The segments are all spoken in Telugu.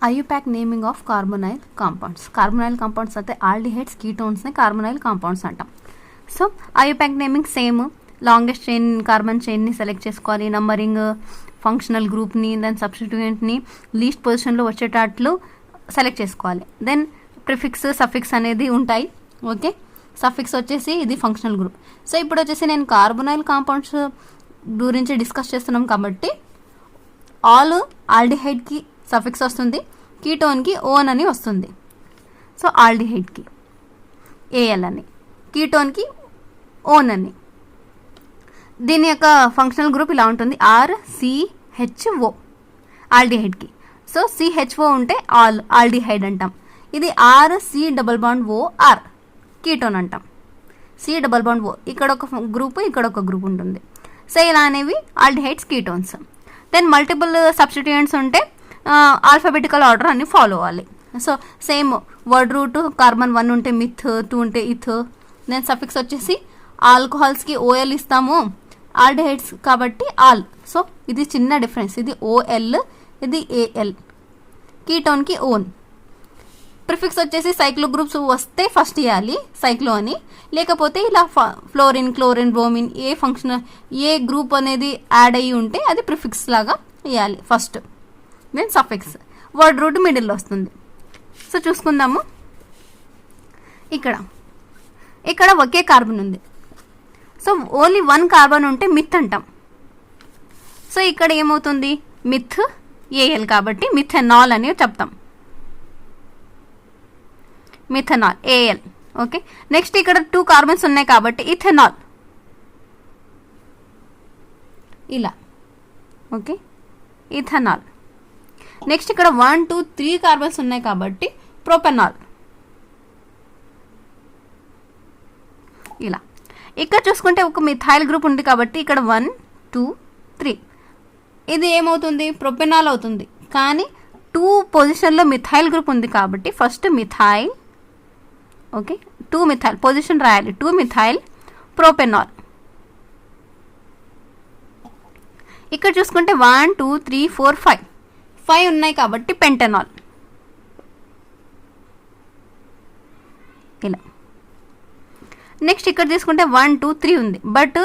IUPAC naming of carbonyl compounds. Carbonyl compounds అయితే ఆల్డిహైడ్స్, కీటోన్స్ని కార్బొనైల్ కాంపౌండ్స్ అంటాం. So IUPAC naming same, longest chain carbon చైన్ని సెలెక్ట్ చేసుకోవాలి, నంబరింగ్, ఫంక్షనల్ గ్రూప్ని, దెన్ సబ్స్టిట్యూయెంట్ని లీస్ట్ పొజిషన్లో వచ్చేటట్లు సెలెక్ట్ చేసుకోవాలి. దెన్ ప్రిఫిక్స్, సఫిక్స్ అనేది ఉంటాయి. ఓకే, సఫిక్స్ వచ్చేసి ఇది ఫంక్షనల్ గ్రూప్. సో ఇప్పుడు వచ్చేసి నేను కార్బొనైల్ కాంపౌండ్స్ గురించి డిస్కస్ చేస్తున్నాం కాబట్టి ఆల్ ఆల్డిహైడ్కి సఫిక్స్ వస్తుంది, కీటోన్కి ఓన్ అని వస్తుంది. సో ఆల్డిహైడ్కి ఏఎల్ అని, కీటోన్కి ఓన్ అని. దీని యొక్క ఫంక్షనల్ గ్రూప్ ఇలా ఉంటుంది, RCHO ఆల్డిహైడ్కి. సో CHO ఉంటే ఆల్డిహైడ్ అంటాం. ఇది RC⋯OR కీటోన్ అంటాం. C⋯O ఇక్కడ ఒక గ్రూప్, ఇక్కడ ఒక గ్రూప్ ఉంటుంది. సో ఇలా అనేవి aldehydes, ketones. Then multiple substituents ఉంటే ఆల్ఫాబెటికల్ ఆర్డర్ అన్ని ఫాలో అవ్వాలి. So same word root carbon 1 ఉంటే మిత్, 2 ఉంటే ఇథ్. దెన్ సఫిక్స్ వచ్చేసి ఆల్కహాల్స్కి OL ఇస్తాము, ఆల్డిహైడ్స్ కాబట్టి ఆల్. సో ఇది చిన్న డిఫరెన్స్, ఇది OL, ఇది AL. కీటోన్కి ఓన్. ప్రిఫిక్స్ వచ్చేసి సైక్లో గ్రూప్స్ వస్తే ఫస్ట్ ఇవ్వాలి సైక్లో అని, లేకపోతే ఇలా ఫ్లోరిన్, క్లోరిన్, బ్రోమిన్ ఏ గ్రూప్ అనేది యాడ్ అయ్యి ఉంటే అది ప్రిఫిక్స్ లాగా ఇవ్వాలి first. Then suffix, word root మిడిల్లో వస్తుంది. సో చూసుకుందాము. ఇక్కడ ఒకే కార్బన్ ఉంది. సో ఓన్లీ 1 కార్బన్ ఉంటే మిత్ అంటాం. సో ఇక్కడ ఏమవుతుంది, మిత్ AL కాబట్టి మిథెనాల్ అని చెప్తాం, మిథెనాల్ AL. ఓకే, నెక్స్ట్ ఇక్కడ 2 కార్బన్స్ ఉన్నాయి కాబట్టి ఇథెనాల్ ఇలా. Okay, ethanol. నెక్స్ట్ ఇక్కడ 1, 2, 3 కార్బన్స్ ఉన్నాయి కాబట్టి ప్రొపెనాల్ ఇలా. ఇక్కడ చూసుకుంటే ఒక మిథైల్ గ్రూప్ ఉంది కాబట్టి ఇక్కడ 1, 2, 3 ఇది ఏమవుతుంది, ప్రొపెనాల్ అవుతుంది. కానీ 2 పొజిషన్లో మిథైల్ గ్రూప్ ఉంది కాబట్టి first methyl. Okay, 2 methyl position రాయాలి, 2 మిథైల్ ప్రొపెనాల్. ఇక్కడ చూసుకుంటే 1, 2, 3, 4, 5 ఉన్నాయి కాబట్టి పెంటనాల్ ఇలా. నెక్స్ట్ ఇక్కడ తీసుకుంటే 1, 2, 3 ఉంది, బట్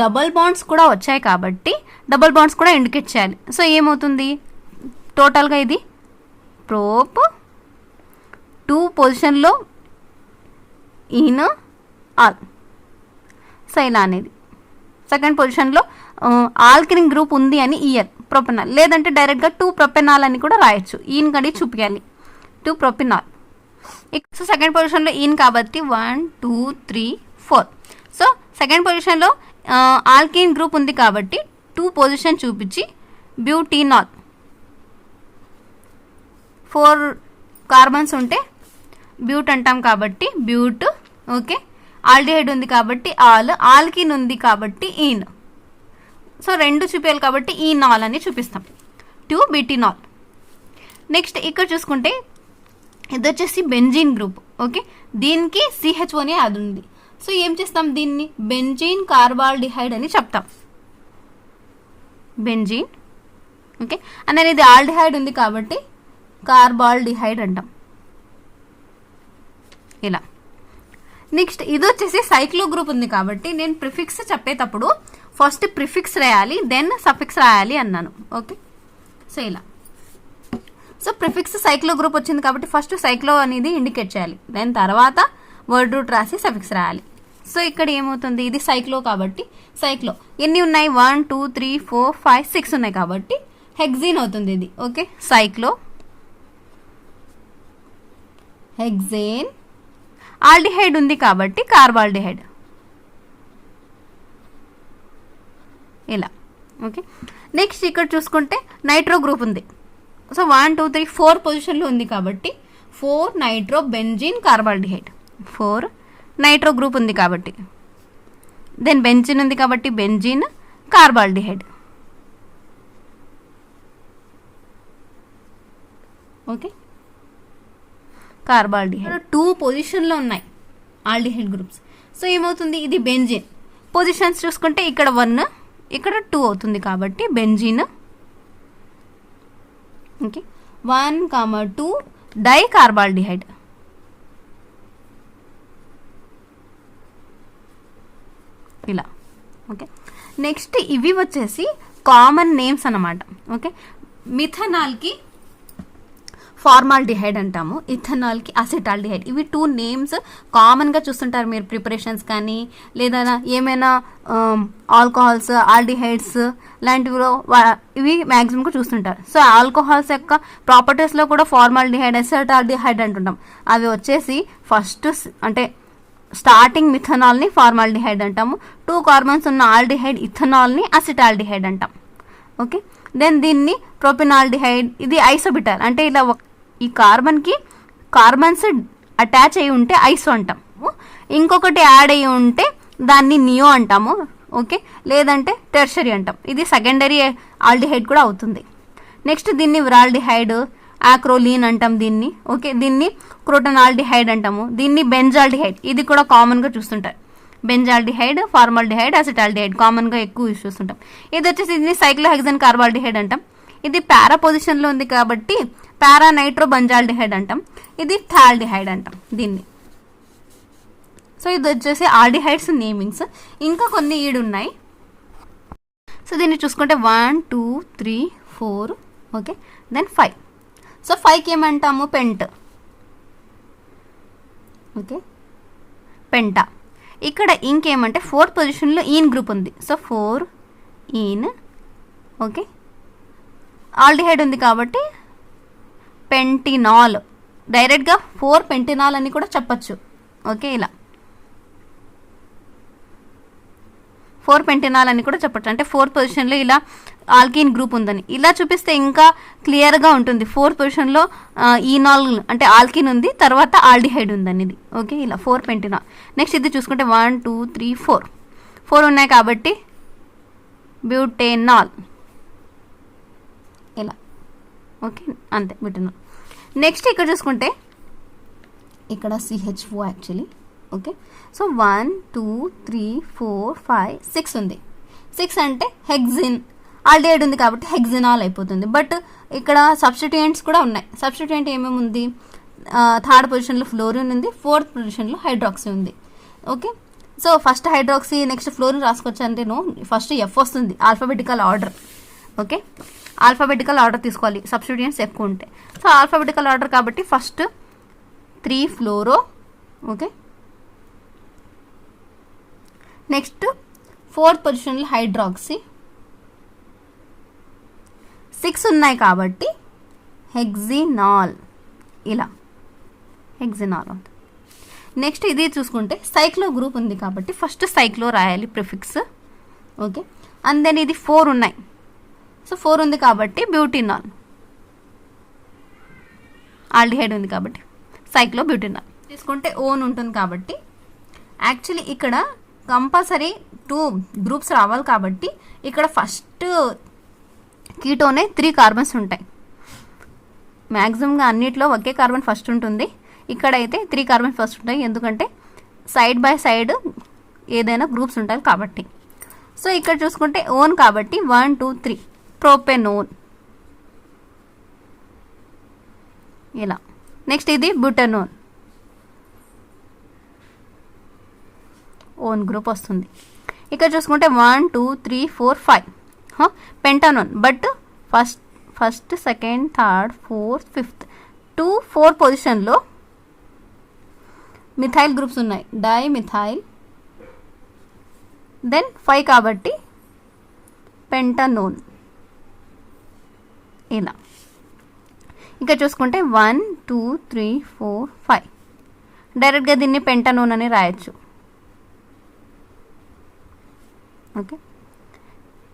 డబల్ బాండ్స్ కూడా వచ్చాయి కాబట్టి డబల్ బాండ్స్ కూడా ఇండికేట్ చేయాలి. సో ఏమవుతుంది, టోటల్గా ఇది ప్రోప్ 2 పొజిషన్లో ఈన్ ఆల్. సో ఇలా అనేది సెకండ్ పొజిషన్లో ఆల్కినిన్ గ్రూప్ ఉంది అని ఇయర్ ప్రొపెనాల్, లేదంటే డైరెక్ట్గా 2 ప్రొపెనాల్ అని కూడా రాయొచ్చు. ఈన్ కడి చూపించాలి 2 ప్రొపెనాల్. సో సెకండ్ పొజిషన్లో ఈన్ కాబట్టి 1, 2, 3, 4. సో సెకండ్ పొజిషన్లో ఆల్కిన్ గ్రూప్ ఉంది కాబట్టి 2 పొజిషన్ చూపించి బ్యూటీనాల్. 4 కార్బన్స్ ఉంటే బ్యూట్ అంటాం కాబట్టి బ్యూట్. ఓకే, ఆల్డిహైడ్ ఉంది కాబట్టి ఆల్కిన్ ఉంది కాబట్టి ఈన్. సో 2 చూపించాలి కాబట్టి ఈనాల్ అని చూపిస్తాం, 2 బిటినాల్. నెక్స్ట్ ఇక్కడ చూసుకుంటే ఇది వచ్చేసి బెంజీన్ గ్రూప్. ఓకే, దీనికి CHO అని అది ఉంది. సో ఏం చేస్తాం, దీన్ని బెంజీన్ కార్బాల్డిహైడ్ అని చెప్తాం, బెంజీన్. ఓకే, అనేది ఇది ఆల్డిహైడ్ ఉంది కాబట్టి కార్బాల్డిహైడ్ అంటాం ఇలా. నెక్స్ట్ ఇది వచ్చేసి సైక్లో గ్రూప్ ఉంది కాబట్టి నేను ప్రిఫిక్స్ చెప్పేటప్పుడు ఫస్ట్ ప్రిఫిక్స్ రాయాలి, దెన్ సఫిక్స్ రాయాలి అన్నాను. ఓకే, సో ఇలా. సో ప్రిఫిక్స్ సైక్లో గ్రూప్ వచ్చింది కాబట్టి ఫస్ట్ సైక్లో అనేది ఇండికేట్ చేయాలి, దెన్ తర్వాత వర్డ్ రూట్ రాసి సఫిక్స్ రాయాలి. సో ఇక్కడ ఏమవుతుంది, ఇది సైక్లో కాబట్టి సైక్లో ఎన్ని ఉన్నాయి, 1, 2, 3, 4, 5, 6 ఉన్నాయి కాబట్టి హెక్సీన్ అవుతుంది ఇది. Okay, సైక్లో hexane. ఆల్డిహైడ్ ఉంది కాబట్టి కార్బాల్డిహైడ్ ఇలా. ఓకే, నెక్స్ట్ ఇక్కడ చూసుకుంటే నైట్రో గ్రూప్ ఉంది. సో 1, 2, 3, 4 పొజిషన్లో ఉంది కాబట్టి 4 nitro benzene carbaldehyde. 4 nitro group ఉంది కాబట్టి, దెన్ బెంజిన్ ఉంది కాబట్టి బెంజిన్ కార్బాల్డిహైడ్. ఓకే, కార్బాల్డిహైడ్ 2 పొజిషన్లో ఉన్నాయి ఆల్డిహైడ్ గ్రూప్స్. సో ఏమవుతుంది, ఇది బెంజిన్. పొజిషన్స్ చూసుకుంటే ఇక్కడ 1, ఇక్కడ 2 అవుతుంది కాబట్టి బెంజిన్. ఓకే, 1,2 డైకార్బాల్డిహైడ్. ఇలా. ఓకే, నెక్స్ట్ ఇవి వచ్చేసి కామన్ నేమ్స్ అన్నమాట. ఓకే, మిథనాల్కి ఫార్మాల్డిహైడ్ అంటాము, ఇథనాల్కి అసిటాల్డిహైడ్. ఇవి 2 నేమ్స్ కామన్గా చూస్తుంటారు మీరు ప్రిపరేషన్స్ కానీ లేదా ఏమైనా ఆల్కహాల్స్, ఆల్డిహైడ్స్ లాంటివిలో ఇవి మ్యాక్సిమంగా చూస్తుంటారు. సో ఆల్కహాల్స్ యొక్క ప్రాపర్టీస్లో కూడా ఫార్మాల్డిహైడ్, అసిటాల్డిహైడ్ అంటుంటాం. అవి వచ్చేసి ఫస్ట్ అంటే స్టార్టింగ్ మిథనాల్ని ఫార్మాల్డిహైడ్ అంటాము, 2 కార్బన్స్ ఉన్న ఆల్డిహైడ్ ఇథనాల్ని అసిటాల్డిహైడ్ అంటాం. ఓకే, దెన్ దీన్ని ప్రొపినాల్డిహైడ్, ఇది ఐసోబిటాల్. అంటే ఇలా ఈ కార్బన్కి కార్బన్స్ అటాచ్ అయి ఉంటే ఐసో అంటాము, ఇంకొకటి యాడ్ అయ్యి ఉంటే దాన్ని నియో అంటాము. ఓకే, లేదంటే టెర్షరీ అంటాం. ఇది సెకండరీ ఆల్డిహైడ్ కూడా అవుతుంది. నెక్స్ట్ దీన్ని విరాల్డిహైడ్, ఆక్రోలీన్ అంటాం దీన్ని. ఓకే, దీన్ని క్రోటనాల్డిహైడ్ అంటాము, దీన్ని బెంజాల్డిహైడ్. ఇది కూడా కామన్గా చూస్తుంటారు. బెంజాల్డిహైడ్, ఫార్మాల్డిహైడ్, అసిటాల్డిహైడ్ కామన్గా ఎక్కువ యూజ్ చేస్తుంటాం. ఇది వచ్చేసి దీన్ని సైక్లోహెక్సేన్ కార్బాల్డిహైడ్ అంటాం. ఇది పారా పొజిషన్లో ఉంది కాబట్టి పారా నైట్రో బెంజాల్డిహైడ్ అంటాం. ఇది థాల్డిహైడ్ అంటాం దీన్ని. సో ఇది వచ్చేసి ఆల్డిహైడ్స్ నేమింగ్స్. ఇంకా కొన్ని ఈడున్నాయి. సో దీన్ని చూసుకుంటే 1, 2, 3, 4, ఓకే, దెన్ 5. సో 5కి ఏమంటాము? పెంట్. ఓకే, పెంటా. ఇక్కడ ఇంకేమంటే 4th పొజిషన్లో ఈన్ గ్రూప్ ఉంది. సో 4 ఈన్. ఓకే, ఆల్డిహైడ్ ఉంది కాబట్టి పెంటినాల్. డైరెక్ట్గా 4 పెంటినాల్ అని కూడా చెప్పచ్చు. ఓకే, ఇలా 4 పెంటినాల్ అని కూడా చెప్పచ్చు. అంటే 4th పొజిషన్లో ఇలా ఆల్కీన్ గ్రూప్ ఉందని ఇలా చూపిస్తే ఇంకా క్లియర్గా ఉంటుంది. 4th పొజిషన్లో ఈనాల్ అంటే ఆల్కీన్ ఉంది, తర్వాత ఆల్డిహైడ్ ఉందని ఇది. ఓకే, ఇలా 4 పెంటినాల్. నెక్స్ట్ ఇది చూసుకుంటే 1, 2, 3, 4 ఉన్నాయి కాబట్టి బ్యూటేనాల్. ఇలా. ఓకే, అంతే బ్యూటేనాల్. నెక్స్ట్ ఇక్కడ చూసుకుంటే ఇక్కడ CHO యాక్చువల్లీ. ఓకే, సో 1, 2, 3, 4, 5, 6 ఉంది. 6 అంటే హెక్సిన్. ఆల్డిహైడ్ ఉంది కాబట్టి హెక్సినాల్ అయిపోతుంది. బట్ ఇక్కడ సబ్స్టిట్యూయెంట్స్ కూడా ఉన్నాయి. సబ్స్టిట్యూయెంట్ ఏమేమి ఉంది? 3rd పొజిషన్లో ఫ్లోరిన్ ఉంది, 4th పొజిషన్లో హైడ్రాక్సీ ఉంది. Okay, so first hydroxy, next fluorine రాసుకోవచ్చు. అంటే ఫస్ట్ F వస్తుంది, alphabetical order. Okay, alphabetical order తీసుకోవాలి సబ్స్టిట్యూయెంట్స్ ఎక్కువ ఉంటే. సో ఆల్ఫాబెటికల్ ఆర్డర్ కాబట్టి ఫస్ట్ 3 ఫ్లోరో. ఓకే, నెక్స్ట్ 4th పొజిషన్లో హైడ్రాక్సీ. 6 ఉన్నాయి కాబట్టి హెక్సినాల్. ఇలా హెక్సినాల్ అవుతుంది. నెక్స్ట్ ఇది చూసుకుంటే సైక్లో గ్రూప్ ఉంది కాబట్టి ఫస్ట్ సైక్లో రాయాలి ప్రిఫిక్స్. ఓకే, అండ్ దెన్ ఇది 4 ఉన్నాయి. సో 4 ఉంది కాబట్టి బ్యూటినాల్. ఆల్డిహైడ్ ఉంది కాబట్టి సైక్లో బ్యూటినాల్. తీసుకుంటే ఓన్ ఉంటుంది కాబట్టి యాక్చువల్లీ ఇక్కడ కంపల్సరీ 2 గ్రూప్స్ రావాలి కాబట్టి ఇక్కడ ఫస్ట్ కీటోనే 3 కార్బన్స్ ఉంటాయి. మ్యాక్సిమంగా అన్నిట్లో ఒకే కార్బన్ ఫస్ట్ ఉంటుంది. ఇక్కడైతే 3 కార్బన్స్ ఫస్ట్ ఉంటాయి, ఎందుకంటే సైడ్ బై సైడ్ ఏదైనా గ్రూప్స్ ఉంటాయి కాబట్టి. సో ఇక్కడ చూసుకుంటే ఓన్ కాబట్టి 1, 2, 3 ప్రోపెనోన్. ఇలా. నెక్స్ట్ ఇది బ్యూటనోన్. ఓన్ గ్రూప్ వస్తుంది. ఇక్కడ చూసుకుంటే 1, 2, 3, 4, 5 pentanone. But first second third fourth fifth 2, 4 పొజిషన్లో మిథైల్ గ్రూప్స్ ఉన్నాయి, డైమిథైల్. దెన్ 5 కాబట్టి పెంటనోన్. ఇలా. ఇంకా చూసుకుంటే 1, 2, 3, 4, 5 డైరెక్ట్గా దీన్ని పెంటనోన్ అని రాయొచ్చు. ఓకే,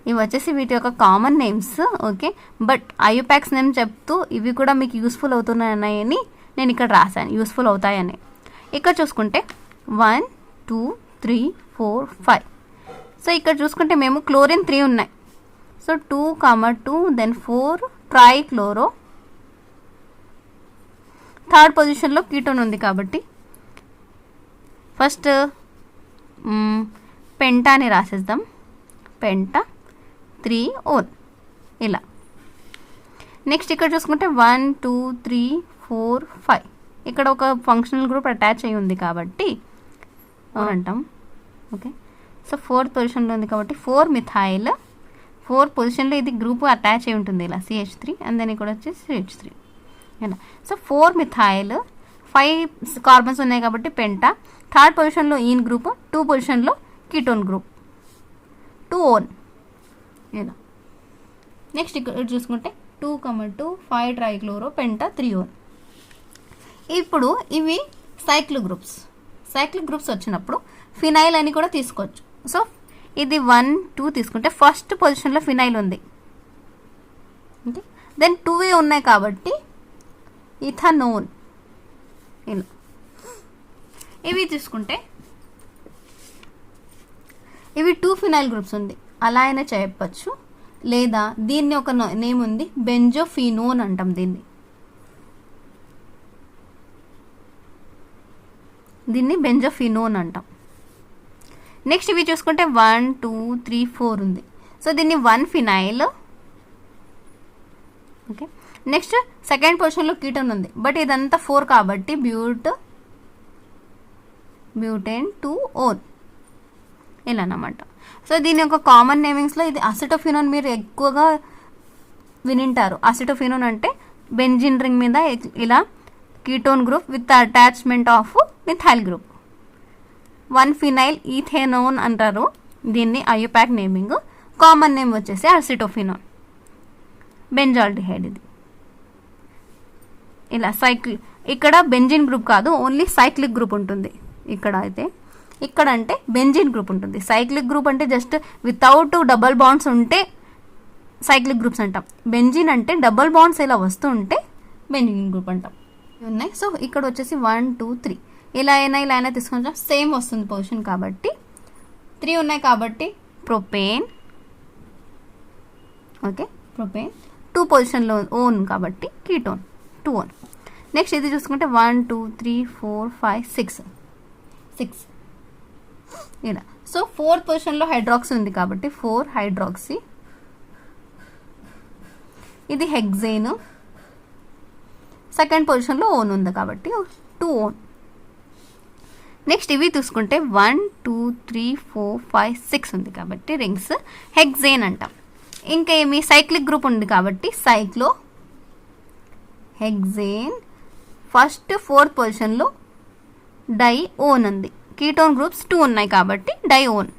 ఇవి వచ్చేసి వీటి యొక్క common names. Okay, but IUPAC's name చెప్తూ ఇవి కూడా మీకు యూస్ఫుల్ అవుతున్నాయని నేను ఇక్కడ రాశాను, యూస్ఫుల్ అవుతాయని. ఇక్కడ చూసుకుంటే 1, 2, 3, 4, 5. సో ఇక్కడ చూసుకుంటే మేము క్లోరిన్ 3 ఉన్నాయి. So 2, 2 then 4 trichloro. 3rd పొజిషన్లో కీటోన్ ఉంది కాబట్టి ఫస్ట్ పెంటాని రాసేద్దాం. పెంటా 3 ఓన్. ఇలా. నెక్స్ట్ ఇక్కడ చూసుకుంటే 1 2 3 4 5 ఇక్కడ ఒక ఫంక్షనల్ గ్రూప్ అటాచ్ అయి ఉంది కాబట్టి అంటాం. ఓకే, సో 4th పొజిషన్లో ఉంది కాబట్టి 4 మిథైల్ 4 పొజిషన్లో ఇది గ్రూప్ అటాచ్ అయి ఉంటుంది ఇలా CH3 అండ్ దెన్ ఇక్కడ వచ్చి CH3 ఇలా. సో 4 మిథైల్ 5 కార్బన్స్ ఉన్నాయి కాబట్టి పెంటా. 3rd పొజిషన్లో ఈన్ గ్రూప్, 2 పొజిషన్లో కీటోన్ గ్రూప్ 2 ఓన్ ఇలా. నెక్స్ట్ ఇక్కడ చూసుకుంటే 2 2 5 ట్రైక్లోరో పెంటా 3 ఓన్. ఇప్పుడు ఇవి సైక్లిక్ గ్రూప్స్ వచ్చినప్పుడు ఫినైల్ అని కూడా తీసుకోవచ్చు. సో ఇది 1 2 తీసుకుంటే ఫస్ట్ పొజిషన్లో ఫినైల్ ఉంది, ఓకే, దెన్ 2 ఉన్నాయి కాబట్టి ఇథనోన్ ఇలా. ఇవి తీసుకుంటే ఇవి 2 ఫినైల్ గ్రూప్స్ ఉంది అలా అయినా చెప్పచ్చు, లేదా దీన్ని ఒక నేమ్ ఉంది బెంజోఫినోన్ అంటాం. దీన్ని బెంజోఫినోన్ అంటాం. నెక్స్ట్ ఇవి చూసుకుంటే 1 2 3 4 ఉంది. సో దీన్ని 1 ఫినైల్. ఓకే, నెక్స్ట్ సెకండ్ పొజిషన్లో కీటోన్ ఉంది, బట్ ఇదంతా 4 కాబట్టి బ్యూటేన్ 2 ఓన్ ఇలా అన్నమాట. సో దీని యొక్క కామన్ నేమింగ్స్లో ఇది అసిటోఫినోన్ మీరు ఎక్కువగా వినింటారు. అసిటోఫినోన్ అంటే బెంజిన్ రింగ్ మీద ఇలా ketone group with attachment of methyl group. 1 phenyl ethanone అంటారు దీన్ని ఐయుపాక్ నేమింగ్. కామన్ నేమ్ వచ్చేసి అసిటోఫినోన్, బెంజాల్డిహైడ్ ఇది ఇలా. ఇక్కడ బెంజిన్ గ్రూప్ కాదు, ఓన్లీ సైక్లిక్ గ్రూప్ ఉంటుంది ఇక్కడ. అయితే ఇక్కడ అంటే బెంజిన్ గ్రూప్ ఉంటుంది. సైక్లిక్ గ్రూప్ అంటే జస్ట్ వితౌట్ డబల్ బాండ్స్ ఉంటే సైక్లిక్ గ్రూప్స్ అంటాం. బెంజిన్ అంటే డబల్ బాండ్స్ ఇలా వస్తూ ఉంటే బెంజిన్ గ్రూప్ అంటాం. ఉన్నాయి. సో ఇక్కడ వచ్చేసి 1 2 3 ఇలా అయినా తీసుకుంటాం, సేమ్ వస్తుంది పొజిషన్ కాబట్టి. 3 ఉన్నాయి కాబట్టి ప్రొపేన్. ఓకే, ప్రొపేన్ 2 పొజిషన్లో ఓన్ కాబట్టి కీటోన్ 2 ఓన్. నెక్స్ట్ ఇది చూసుకుంటే 1 2 3 4 5 6 ఇలా. సో 4th పొజిషన్లో హైడ్రాక్సీ ఉంది కాబట్టి 4 హైడ్రాక్సీ. ఇది హెక్సేన్. సెకండ్ పొజిషన్లో ఓన్ ఉంది కాబట్టి 2 ఓన్. నెక్స్ట్ ఇవి చూసుకుంటే 1 2 3 4 5 6 ఉంది కాబట్టి రింగ్స్ హెక్సేన్ అంటాం. ఇంకా ఏమి సైక్లిక్ గ్రూప్ ఉంది కాబట్టి సైక్లో హెక్సేన్. ఫస్ట్ 4th పొజిషన్లో డై ఓన్ ఉంది. కీటోన్ గ్రూప్స్ 2 ఉన్నాయి కాబట్టి డై ఓన్.